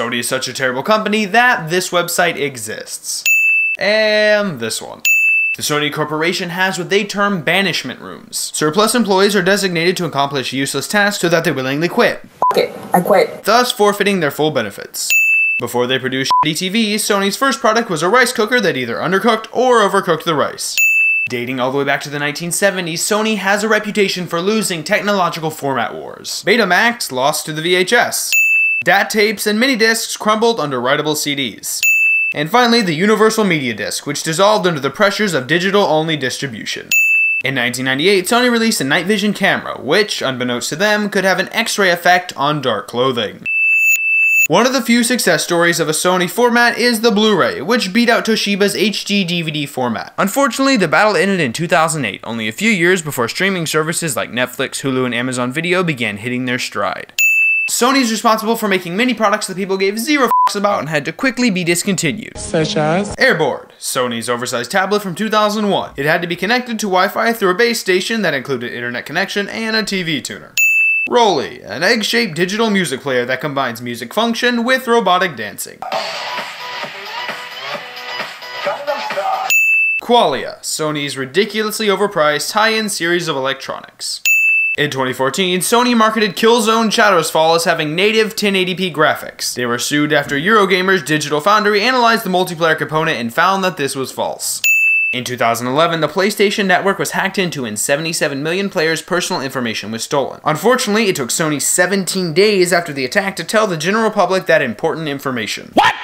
Sony is such a terrible company that this website exists. And this one. The Sony Corporation has what they term banishment rooms. Surplus employees are designated to accomplish useless tasks so that they willingly quit. Okay, I quit. Thus forfeiting their full benefits. Before they produced shitty TVs, Sony's first product was a rice cooker that either undercooked or overcooked the rice. Dating all the way back to the 1970s, Sony has a reputation for losing technological format wars. Betamax lost to the VHS. DAT tapes and mini discs crumbled under writable CDs. And finally, the Universal Media Disc, which dissolved under the pressures of digital-only distribution. In 1998, Sony released a night vision camera, which, unbeknownst to them, could have an X-ray effect on dark clothing. One of the few success stories of a Sony format is the Blu-ray, which beat out Toshiba's HD DVD format. Unfortunately, the battle ended in 2008, only a few years before streaming services like Netflix, Hulu, and Amazon Video began hitting their stride. Sony is responsible for making many products that people gave zero f***s about and had to quickly be discontinued. Such as? Airboard, Sony's oversized tablet from 2001. It had to be connected to Wi-Fi through a base station that included internet connection and a TV tuner. Rolly, an egg-shaped digital music player that combines music function with robotic dancing. Qualia, Sony's ridiculously overpriced high-end series of electronics. In 2014, Sony marketed Killzone Shadows Fall as having native 1080p graphics. They were sued after Eurogamer's Digital Foundry analyzed the multiplayer component and found that this was false. In 2011, the PlayStation Network was hacked into and 77 million players' personal information was stolen. Unfortunately, it took Sony 17 days after the attack to tell the general public that important information. What?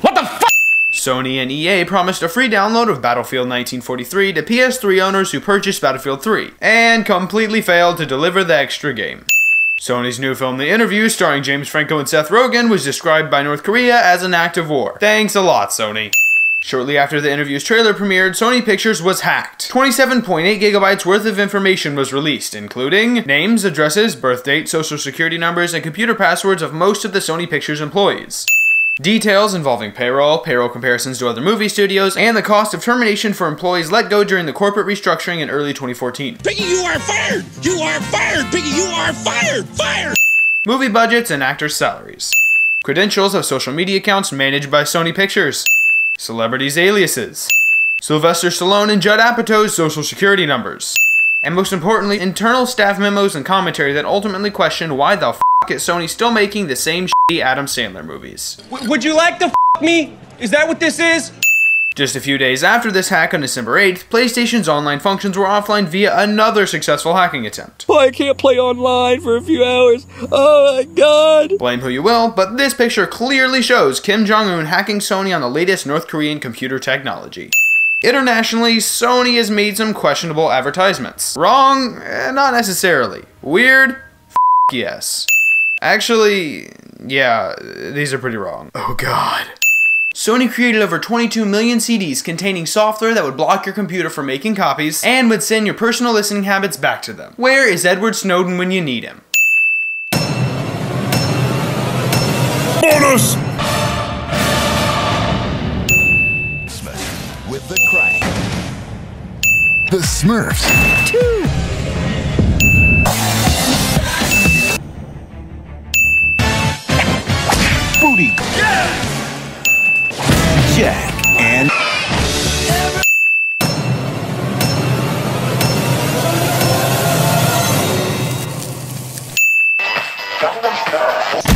What the fuck? Sony and EA promised a free download of Battlefield 1943 to PS3 owners who purchased Battlefield 3, and completely failed to deliver the extra game. Sony's new film The Interview, starring James Franco and Seth Rogen, was described by North Korea as an act of war. Thanks a lot, Sony. Shortly after The Interview's trailer premiered, Sony Pictures was hacked. 27.8 gigabytes worth of information was released, including names, addresses, birth date, social security numbers, and computer passwords of most of the Sony Pictures employees. Details involving payroll comparisons to other movie studios, and the cost of termination for employees let go during the corporate restructuring in early 2014. Piggy, you are fired! You are fired! Piggy, you are fired! Fired! Movie budgets and actors' salaries. Credentials of social media accounts managed by Sony Pictures. Celebrities' aliases. Sylvester Stallone and Judd Apatow's social security numbers. And most importantly, internal staff memos and commentary that ultimately questioned why the f*** is Sony still making the same shitty Adam Sandler movies. Would you like to f*** me? Is that what this is? Just a few days after this hack on December 8th, PlayStation's online functions were offline via another successful hacking attempt. Well, I can't play online for a few hours. Oh my god. Blame who you will, but this picture clearly shows Kim Jong-un hacking Sony on the latest North Korean computer technology. Internationally, Sony has made some questionable advertisements. Wrong? Not necessarily. Weird? Yes. Actually, yeah, these are pretty wrong. Oh god. Sony created over 22 million CDs containing software that would block your computer from making copies and would send your personal listening habits back to them. Where is Edward Snowden when you need him? Bonus! With the crank. The Smurfs. Booty. Yeah! Jack and Gangnam Style.